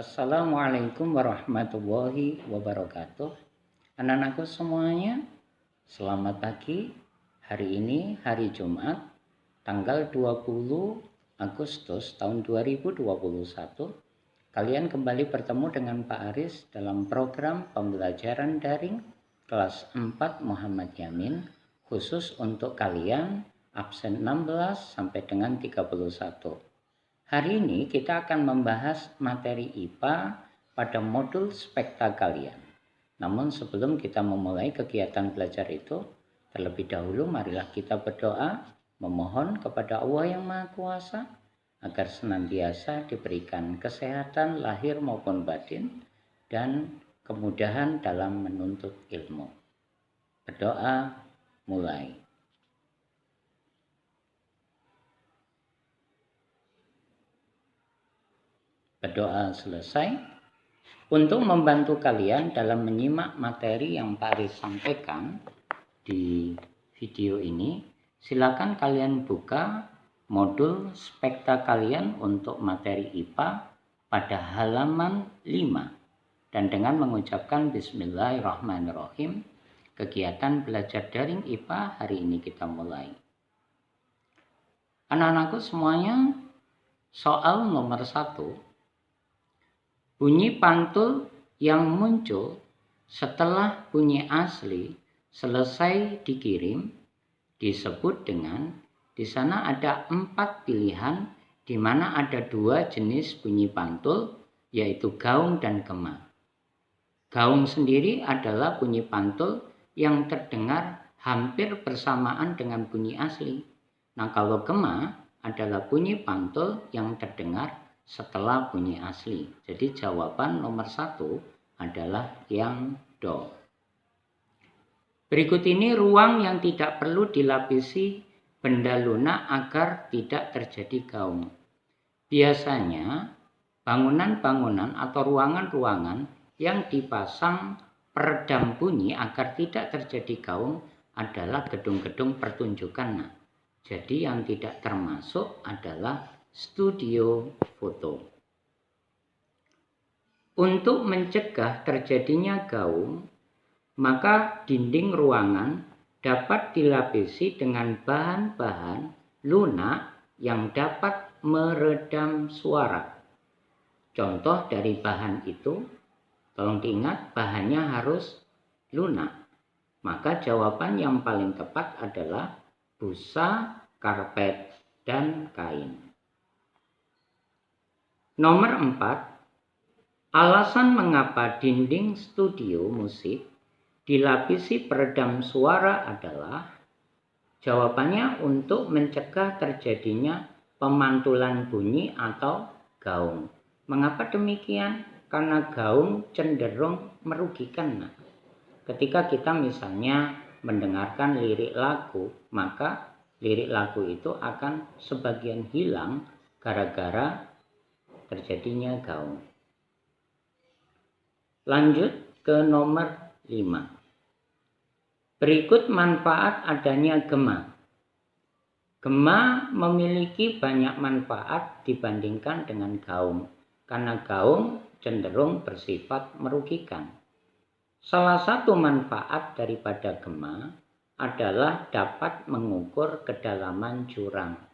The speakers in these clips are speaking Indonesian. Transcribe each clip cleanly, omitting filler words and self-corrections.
Assalamualaikum warahmatullahi wabarakatuh. Anak-anakku semuanya, selamat pagi. Hari ini hari Jumat, tanggal 20 Agustus tahun 2021. Kalian kembali bertemu dengan Pak Aris dalam program pembelajaran daring kelas 4 Muhammad Yamin, khusus untuk kalian absen 16 sampai dengan 31. Hari ini kita akan membahas materi IPA pada modul spekta kalian. Namun sebelum kita memulai kegiatan belajar itu, terlebih dahulu marilah kita berdoa, memohon kepada Allah yang Maha Kuasa agar senantiasa diberikan kesehatan lahir maupun batin dan kemudahan dalam menuntut ilmu. Berdoa mulai. Berdoa selesai. Untuk membantu kalian dalam menyimak materi yang Pak Aris sampaikan di video ini, silakan kalian buka modul spekta kalian untuk materi IPA pada halaman 5. Dan dengan mengucapkan Bismillahirrahmanirrahim, kegiatan belajar daring IPA hari ini kita mulai. Anak-anakku semuanya, soal nomor 1. Bunyi pantul yang muncul setelah bunyi asli selesai dikirim disebut dengan, di sana ada 4 pilihan di mana ada 2 jenis bunyi pantul, yaitu gaung dan gema. Gaung sendiri adalah bunyi pantul yang terdengar hampir bersamaan dengan bunyi asli. Nah, kalau gema adalah bunyi pantul yang terdengar setelah bunyi asli. Jadi jawaban nomor 1 adalah yang do. Berikut ini ruang yang tidak perlu dilapisi benda lunak agar tidak terjadi gaung. Biasanya bangunan-bangunan atau ruangan-ruangan yang dipasang peredam bunyi agar tidak terjadi gaung adalah gedung-gedung pertunjukan. Nah, jadi yang tidak termasuk adalah studio foto. Untuk mencegah terjadinya gaung, maka dinding ruangan dapat dilapisi dengan bahan-bahan lunak yang dapat meredam suara. Contoh dari bahan itu, tolong diingat bahannya harus lunak. Maka jawaban yang paling tepat adalah busa, karpet, dan kain. Nomor 4, alasan mengapa dinding studio musik dilapisi peredam suara adalah, jawabannya untuk mencegah terjadinya pemantulan bunyi atau gaung. Mengapa demikian? Karena gaung cenderung merugikan. Nah, ketika kita misalnya mendengarkan lirik lagu, maka lirik lagu itu akan sebagian hilang gara-gara terjadinya gaung. Lanjut ke nomor 5. Berikut manfaat adanya gema. Gema memiliki banyak manfaat dibandingkan dengan gaung, karena gaung cenderung bersifat merugikan. Salah satu manfaat daripada gema adalah dapat mengukur kedalaman jurang.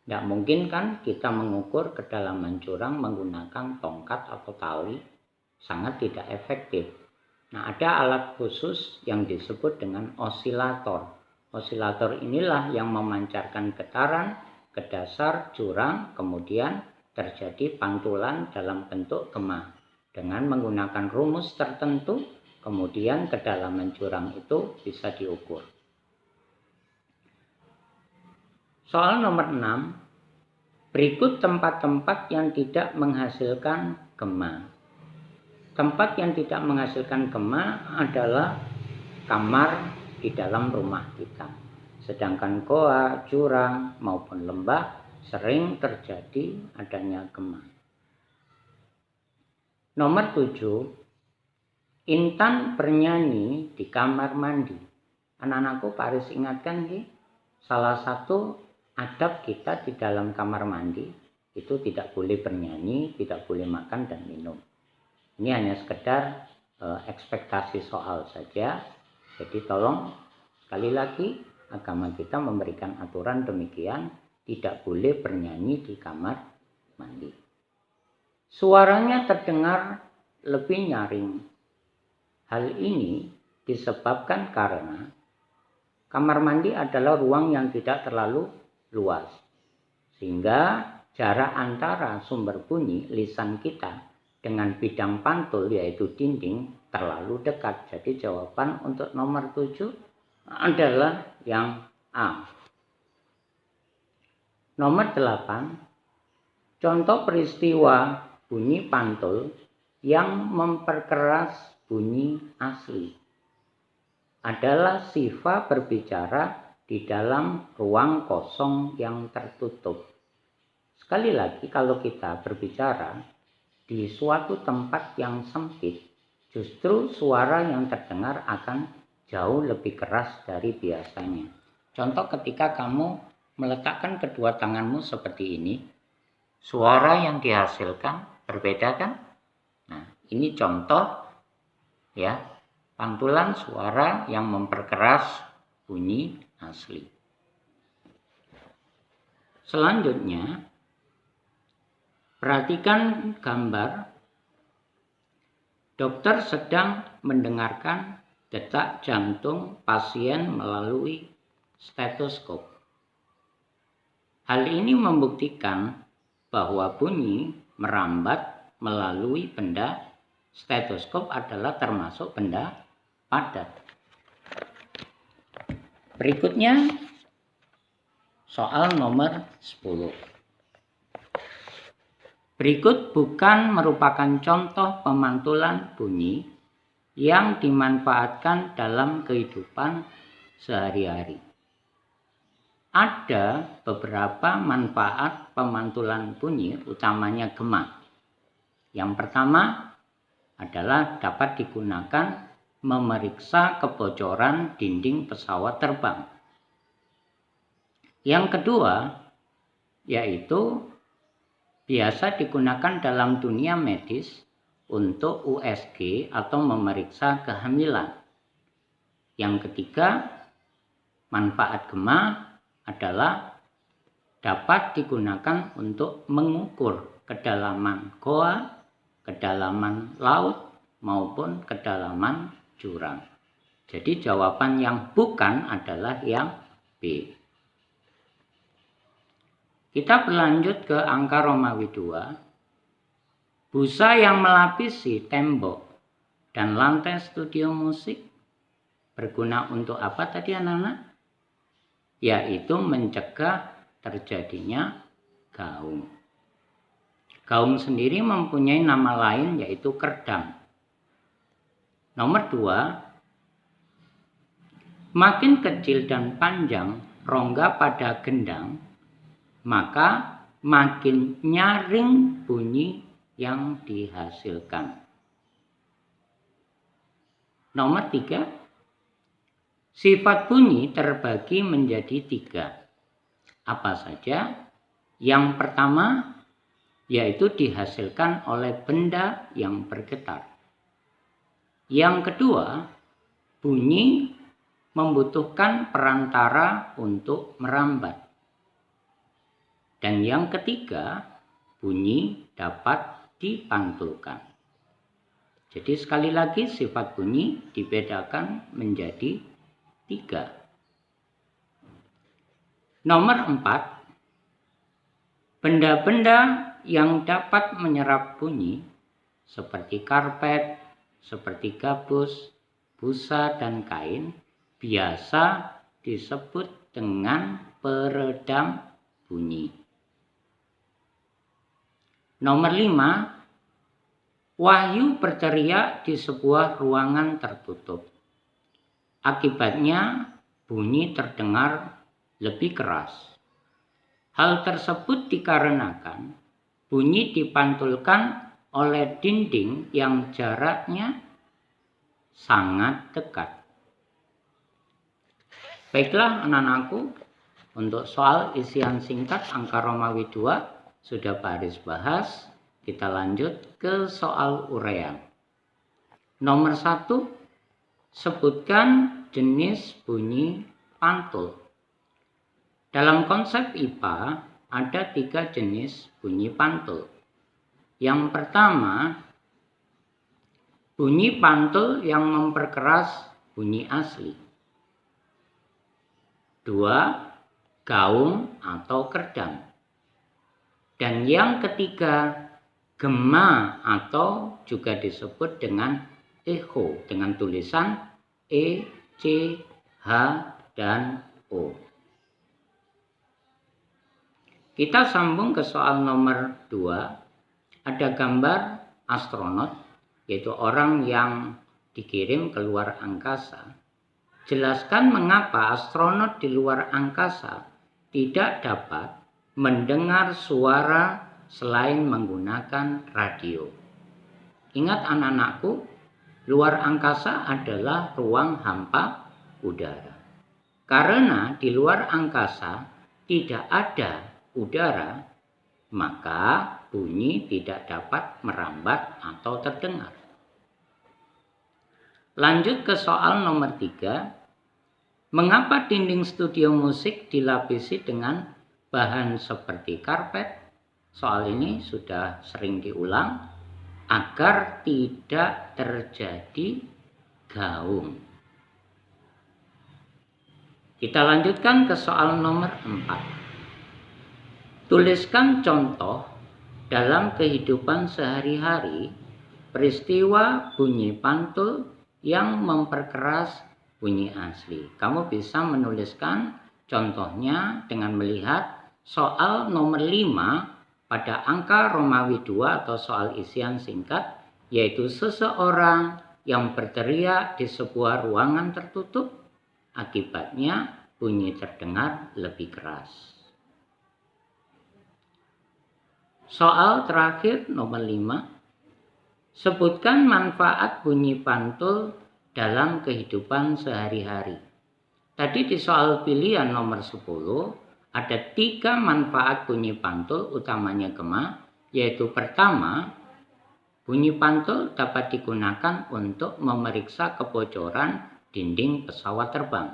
Tidak mungkin kan kita mengukur kedalaman jurang menggunakan tongkat atau tali, sangat tidak efektif. Nah, ada alat khusus yang disebut dengan osilator. Osilator inilah yang memancarkan getaran ke dasar jurang, kemudian terjadi pantulan dalam bentuk gema. Dengan menggunakan rumus tertentu, kemudian kedalaman jurang itu bisa diukur. Soal nomor 6, berikut tempat-tempat yang tidak menghasilkan gema. Tempat yang tidak menghasilkan gema adalah kamar di dalam rumah kita. Sedangkan goa, jurang, maupun lembah sering terjadi adanya gema. Nomor 7, Intan bernyanyi di kamar mandi. Anak-anakku, Pak Aris ingatkan, salah satu adab kita di dalam kamar mandi itu tidak boleh bernyanyi, tidak boleh makan dan minum. Ini hanya sekedar ekspektasi soal saja. Jadi tolong sekali lagi agama kita memberikan aturan demikian, tidak boleh bernyanyi di kamar mandi. Suaranya terdengar lebih nyaring. Hal ini disebabkan karena kamar mandi adalah ruang yang tidak terlalu luas, sehingga jarak antara sumber bunyi lisan kita dengan bidang pantul yaitu dinding terlalu dekat. Jadi jawaban untuk nomor 7 adalah yang A. Nomor 8. Contoh peristiwa bunyi pantul yang memperkeras bunyi asli adalah Siva berbicara di dalam ruang kosong yang tertutup. Sekali lagi, kalau kita berbicara di suatu tempat yang sempit, justru suara yang terdengar akan jauh lebih keras dari biasanya. Contoh ketika kamu meletakkan kedua tanganmu seperti ini, suara yang dihasilkan berbeda kan? Nah, ini contoh ya, pantulan suara yang memperkeras bunyi asli. Selanjutnya, perhatikan gambar. Dokter sedang mendengarkan detak jantung pasien melalui stetoskop. Hal ini membuktikan bahwa bunyi merambat melalui benda. Stetoskop adalah termasuk benda padat. Berikutnya soal nomor 10. Berikut bukan merupakan contoh pemantulan bunyi yang dimanfaatkan dalam kehidupan sehari-hari. Ada beberapa manfaat pemantulan bunyi, utamanya gema. Yang pertama adalah dapat digunakan memeriksa kebocoran dinding pesawat terbang. Yang kedua yaitu biasa digunakan dalam dunia medis untuk USG atau memeriksa kehamilan. Yang ketiga, manfaat gema adalah dapat digunakan untuk mengukur kedalaman goa, kedalaman laut, maupun kedalaman jurang. Jadi jawaban yang bukan adalah yang B. Kita berlanjut ke angka Romawi 2. Busa yang melapisi tembok dan lantai studio musik berguna untuk apa tadi anak-anak? Yaitu mencegah terjadinya gaung. Gaung sendiri mempunyai nama lain yaitu kerdang. Nomor 2, makin kecil dan panjang rongga pada gendang, maka makin nyaring bunyi yang dihasilkan. Nomor 3, sifat bunyi terbagi menjadi 3. Apa saja? Yang pertama yaitu dihasilkan oleh benda yang bergetar. Yang kedua, bunyi membutuhkan perantara untuk merambat. Dan yang ketiga, bunyi dapat dipantulkan. Jadi sekali lagi sifat bunyi dibedakan menjadi 3. Nomor 4, benda-benda yang dapat menyerap bunyi seperti karpet, seperti gabus, busa, dan kain biasa disebut dengan peredam bunyi. Nomor 5, Wahyu berteriak di sebuah ruangan tertutup. Akibatnya bunyi terdengar lebih keras. Hal tersebut dikarenakan bunyi dipantulkan oleh dinding yang jaraknya sangat dekat. Baiklah anak-anakku, untuk soal isian singkat angka Romawi 2 sudah Pak Aris bahas. Kita lanjut ke soal uraian. Nomor 1, sebutkan jenis bunyi pantul. Dalam konsep IPA ada 3 jenis bunyi pantul. Yang pertama, bunyi pantul yang memperkeras bunyi asli. 2, gaung atau kerdang. Dan yang ketiga, gema atau juga disebut dengan echo dengan tulisan E, C, H, dan O. Kita sambung ke soal nomor 2. Ada gambar astronot, yaitu orang yang dikirim ke luar angkasa. Jelaskan mengapa astronot di luar angkasa tidak dapat mendengar suara selain menggunakan radio. Ingat anak-anakku, luar angkasa adalah ruang hampa udara. Karena di luar angkasa tidak ada udara, maka bunyi tidak dapat merambat atau terdengar. Lanjut ke soal nomor 3. Mengapa dinding studio musik dilapisi dengan bahan seperti karpet? Soal ini sudah sering diulang agar tidak terjadi gaung. Kita lanjutkan ke soal nomor 4. Tuliskan contoh dalam kehidupan sehari-hari peristiwa bunyi pantul yang memperkeras bunyi asli. Kamu bisa menuliskan contohnya dengan melihat soal nomor 5 pada angka Romawi 2 atau soal isian singkat, yaitu seseorang yang berteriak di sebuah ruangan tertutup, akibatnya bunyi terdengar lebih keras. Soal terakhir nomor 5. Sebutkan manfaat bunyi pantul dalam kehidupan sehari-hari. Tadi di soal pilihan nomor 10 ada 3 manfaat bunyi pantul, utamanya gema, yaitu pertama, bunyi pantul dapat digunakan untuk memeriksa kebocoran dinding pesawat terbang.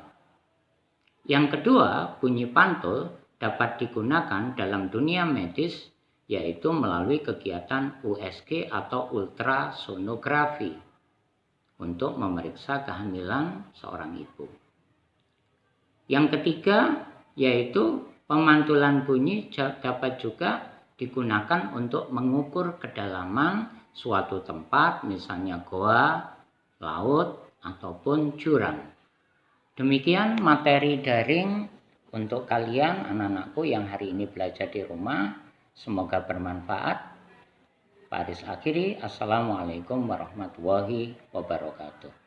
Yang kedua, bunyi pantul dapat digunakan dalam dunia medis, yaitu melalui kegiatan USG atau ultrasonografi untuk memeriksa kehamilan seorang ibu. Yang ketiga, yaitu pemantulan bunyi dapat juga digunakan untuk mengukur kedalaman suatu tempat, misalnya goa, laut, ataupun jurang. Demikian materi daring untuk kalian anak-anakku yang hari ini belajar di rumah. Semoga bermanfaat. Pak Aris akhiri. Assalamualaikum warahmatullahi wabarakatuh.